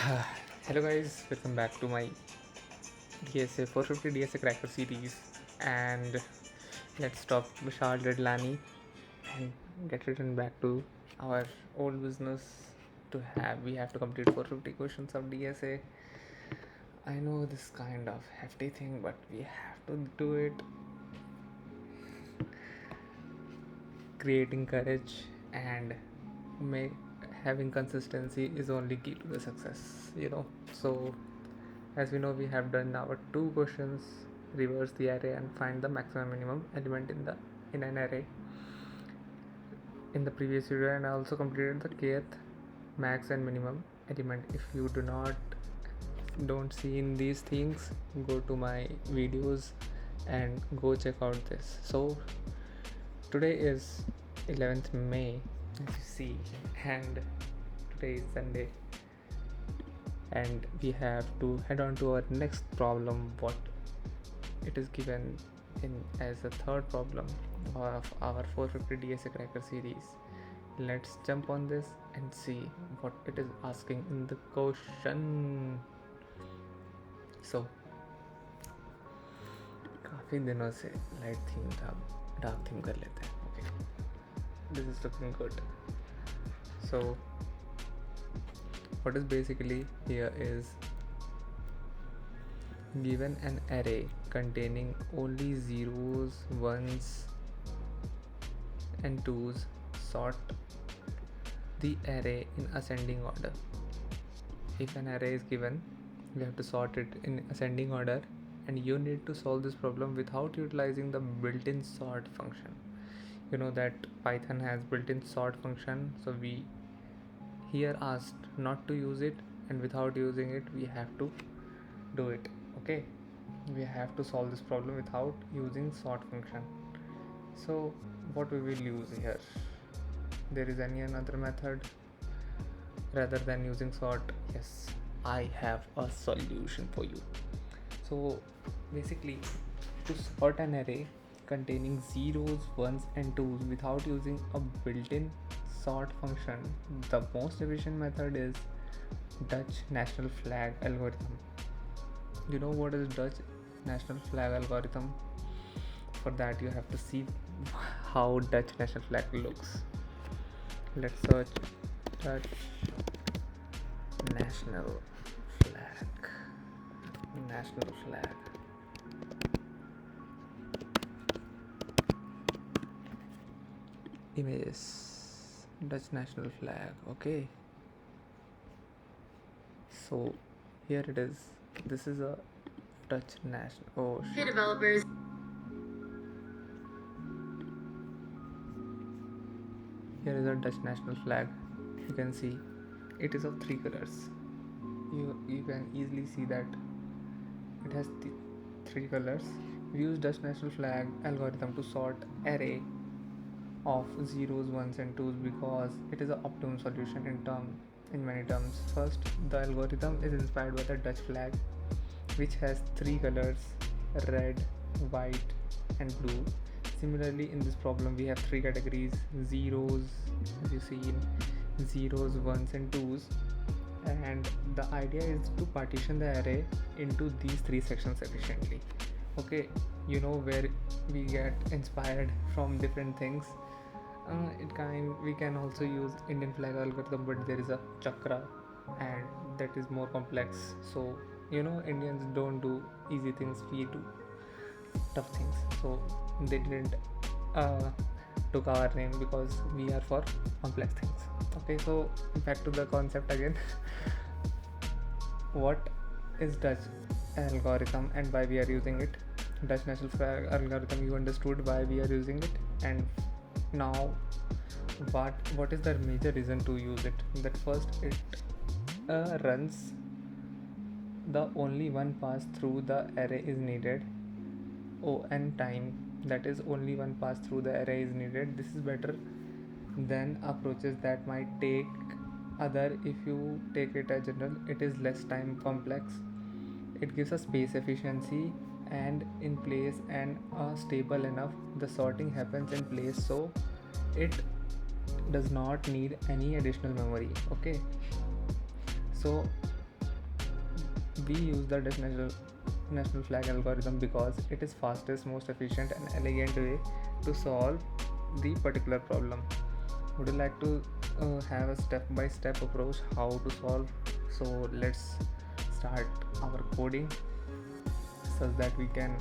Hello guys, welcome back to my DSA 450 DSA Cracker series, and let's stop Vishal Redlani and get returned back to our old business. We have to complete 450 questions of DSA. I know this kind of hefty thing, but we have to do it. Creating courage and may having consistency is only key to the success. So as we know, we have done our two questions: reverse the array and find the maximum minimum element in an array in the previous video, and I also completed the kth max and minimum element. If you don't see in these things, go to my videos and go check out this. So today is 11th May, as you see, and today is Sunday, and we have to head on to our next problem. What it is given in as a third problem of our 450 DSA Cracker series. Let's jump on this and see what it is asking in the question. So काफ़ी दिनों से light theme था, dark theme कर लेते हैं. Okay, this is looking good. So what is basically here is given an array containing only zeros, ones, and twos, sort the array in ascending order. If an array is given, we have to sort it in ascending order, and you need to solve this problem without utilizing the built-in sort function. You know that Python has built-in sort function, so we here asked not to use it, and without using it we have to do it. Okay, we have to solve this problem without using sort function. So what we will use here, there is any another method rather than using sort? Yes, I have a solution for you. So basically, to sort an array containing zeros, ones, and twos without using a built-in sort function, the most efficient method is Dutch national flag algorithm. You know what is Dutch national flag algorithm? For that you have to see how Dutch national flag looks. Let's search Dutch national flag. National flag. Images. Dutch national flag. Okay. So here it is. This is a Dutch national. Oh shit. Developers. Here is a Dutch national flag. You can see it is of three colors. You can easily see that it has three colors. We use Dutch national flag algorithm to sort array of zeros, ones, and twos because it is an optimum solution in many terms. First, the algorithm is inspired by the Dutch flag, which has three colors: red, white, and blue. Similarly, in this problem, we have three categories: zeros, as you see in zeros, ones, and twos. And the idea is to partition the array into these three sections efficiently. Okay, you know where we get inspired from different things. We can also use Indian flag algorithm, but there is a chakra, and that is more complex. So Indians don't do easy things, we do tough things. So they didn't took our name because we are for complex things. Okay, so back to the concept again. What is Dutch algorithm and why we are using it? Dutch national flag algorithm, you understood why we are using it, and now what is the major reason to use it? That first, it runs the only one pass through the array is needed. And time, that is only one pass through the array is needed. This is better than approaches that might take other. If you take it as general, it is less time complex. It gives a space efficiency and in place, and stable enough. The sorting happens in place, so it does not need any additional memory. Okay, so we use the national flag algorithm because it is fastest, most efficient and elegant way to solve the particular problem. Would you like to have a step-by-step approach how to solve? So let's start our coding such that we can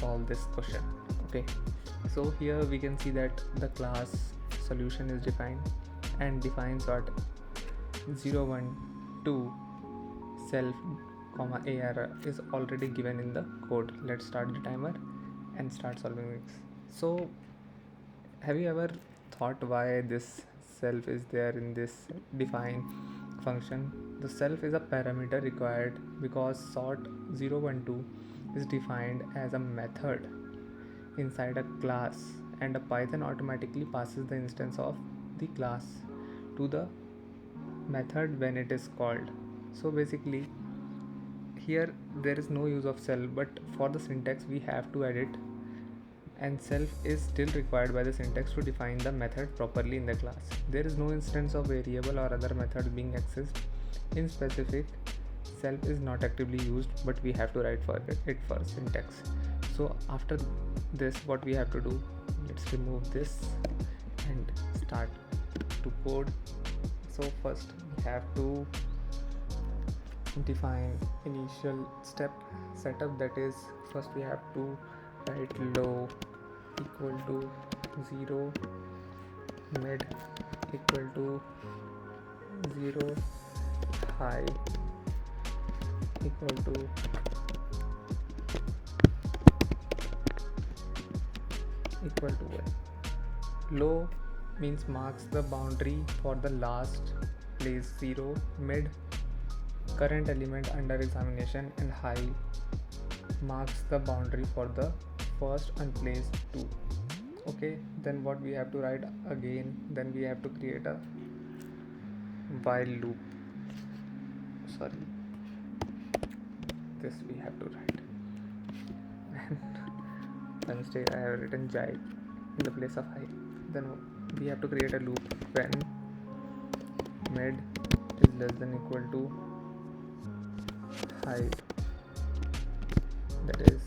solve this question. Okay, so here we can see that the class solution is defined and defines what 0 1 2 self comma arr is already given in the code. Let's start the timer and start solving this. So have you ever thought why this self is there in this define function? The self is a parameter required because sort 0 1 2 is defined as a method inside a class, and a Python automatically passes the instance of the class to the method when it is called. So basically here there is no use of self, but for the syntax we have to add it, and self is still required by the syntax to define the method properly in the class. There is no instance of variable or other method being accessed in specific. Self is not actively used, but we have to write for it for syntax. So after this, what we have to do, let's remove this and start to code. So first we have to define initial step setup, that is first we have to write low equal to 0, mid equal to 0, high equal to equal to 1. Low means marks the boundary for the last place 0, mid current element under examination, and high marks the boundary for the first unplaced 2. Okay, then what we have to write again, then we have to create a while loop. Sorry, this we have to write. By mistake I have written jive in the place of high. Then we have to create a loop when mid is less than equal to high, that is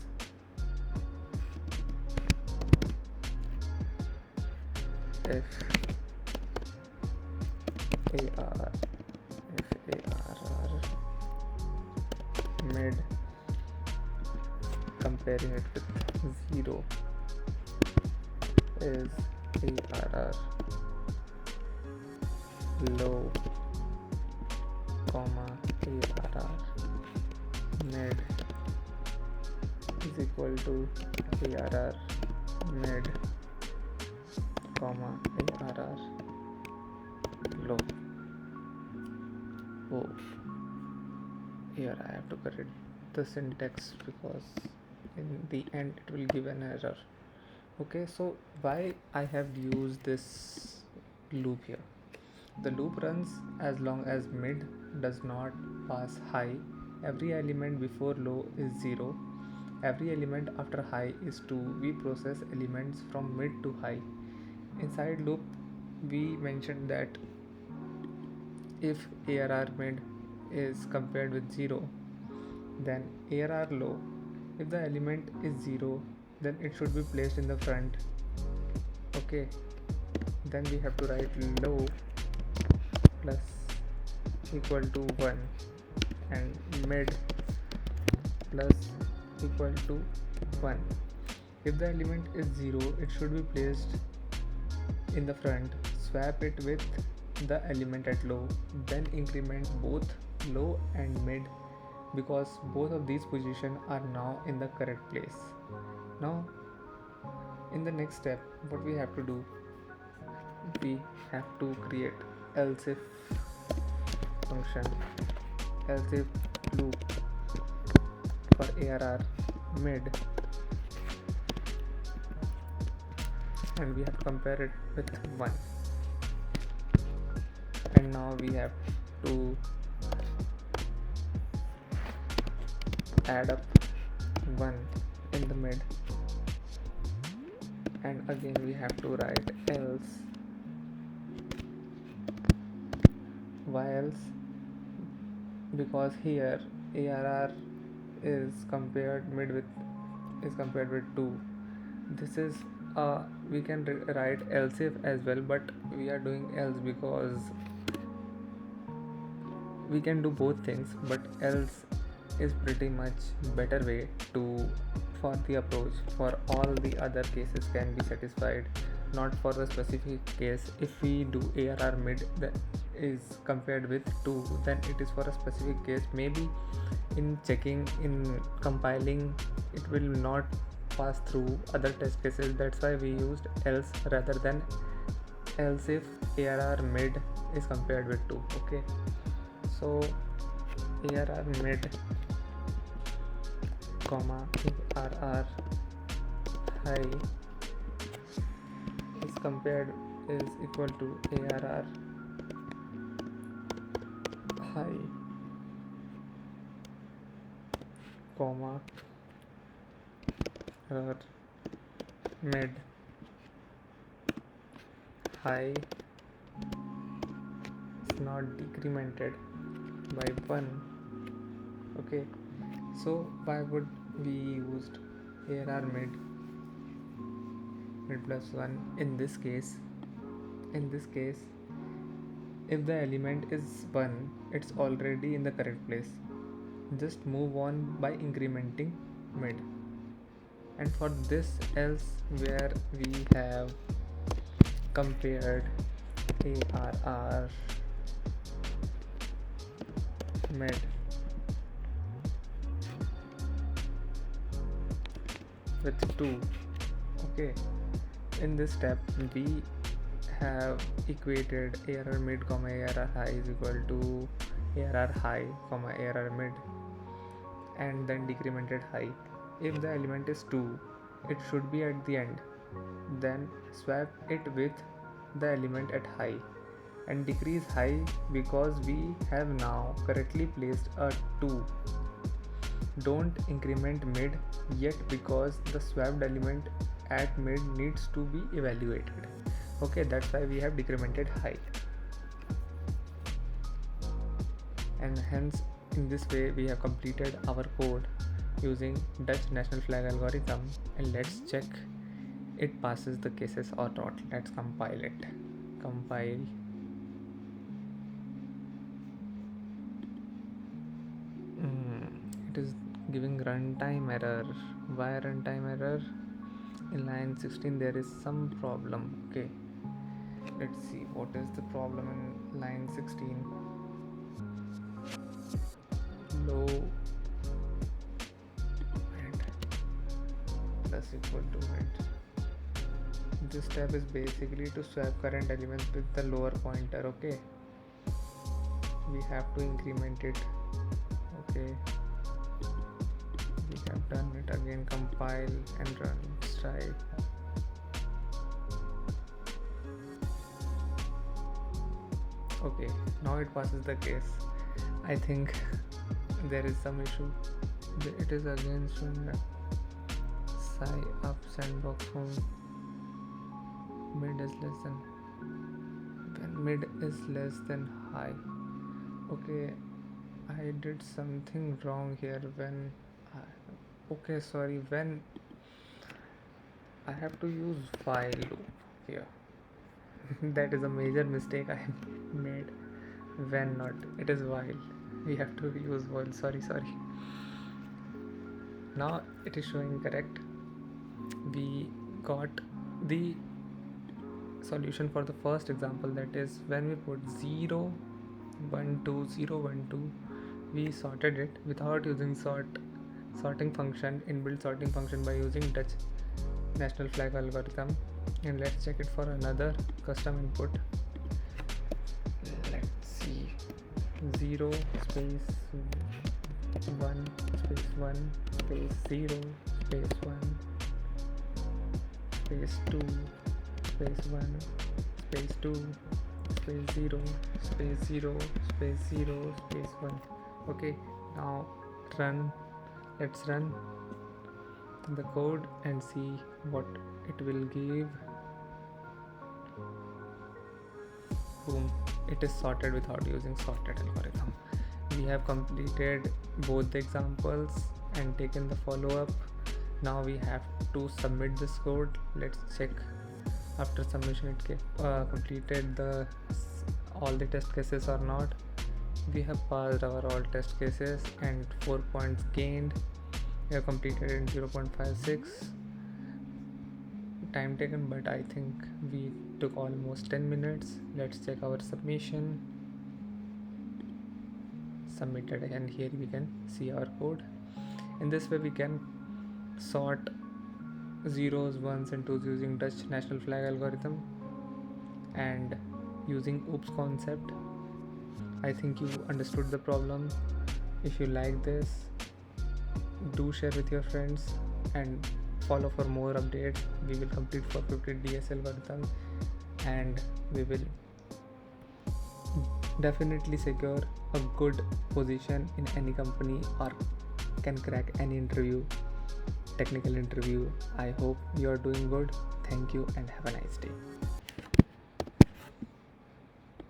if ARR mid comparing it with 0 is ARR low comma ARR mid is equal to ARR mid comma ARR low. Oh, here I have to correct the syntax because in the end it will give an error. Okay, so why I have used this loop here? The loop runs as long as mid does not pass high. Every element before low is 0. Every element after high is 2. We process elements from mid to high. Inside loop we mentioned that if ARR mid is compared with 0, then ARR low, if the element is 0, then it should be placed in the front. Okay, then we have to write low plus equal to 1 and mid plus equal to 1. If the element is 0, it should be placed in the front. Swap it with the element at low, then increment both low and mid because both of these positions are now in the correct place. Now in the next step, what we have to do, we have to create else if function, else if loop for ARR mid, and we have to compare it with 1. And now we have to add up 1 in the mid, and again we have to write else, why else, because here ARR is compared mid with is compared with 2. This is we can write else if as well, but we are doing else because we can do both things, but else is pretty much better way to for the approach. For all the other cases can be satisfied, not for the specific case. If we do ARR mid that is compared with 2, then it is for a specific case. Maybe in checking, in compiling, it will not pass through other test cases. That's why we used else rather than else if ARR mid is compared with 2. Okay, so ARR mid comma ARR high is compared is equal to ARR high comma ARR mid high is not decremented by 1. Okay, so why would we used ARR mid plus 1 in this case? In this case, if the element is 1, it's already in the correct place. Just move on by incrementing mid. And for this else, where we have compared ARR mid with 2. Okay, in this step we have equated ARR mid comma ARR high is equal to ARR high comma ARR mid, and then decremented high. If the element is 2, it should be at the end. Then swap it with the element at high and decrease high because we have now correctly placed a 2. Don't increment mid yet because the swapped element at mid needs to be evaluated. Okay, that's why we have decremented high. And hence in this way we have completed our code using Dutch national flag algorithm, and let's check it passes the cases or not. Let's compile it. Compile. It is giving runtime error. Why runtime error? In line 16 there is some problem. Okay, let's see what is the problem in line 16. Low mid plus equal to mid. This step is basically to swap current elements with the lower pointer. Okay, we have to increment it. Okay, we have done it again. Compile and run. Let's try. Okay, now it passes the case. I think there is some issue. It is again showing that psi up sandbox home mid is less than, when mid is less than high. Okay, I did something wrong here when okay, sorry, when I have to use while loop here. That is a major mistake I made. When not, it is while. We have to use while. Sorry. Now it is showing correct. We got the solution for the first example, that is when we put 0 1 2 0 1 2, we sorted it without using sorting function, inbuilt sorting function, by using Dutch national flag algorithm. And let's check it for another custom input. Let's see, 0 space 1 space 1 space 0 space 1 space 2 space 1 space 2 space 0 space 0 space 0 space 1. Okay, now run. Let's run the code and see what it will give. Boom, it is sorted without using sorted algorithm. We have completed both the examples and taken the follow-up. Now we have to submit this code. Let's check after submission it completed all the test cases or not. We have passed our all test cases and 4 points gained. We have completed in 0.56 time taken, but I think we took almost 10 minutes. Let's check our submission. Submitted, and here we can see our code. In this way we can sort zeros, ones and twos using Dutch national flag algorithm and using OOPS concept. I think you understood the problem. If you like this, do share with your friends and follow for more updates. We will complete 450 DS algorithm and we will definitely secure a good position in any company or can crack any technical interview. I hope you are doing good. Thank you and have a nice day.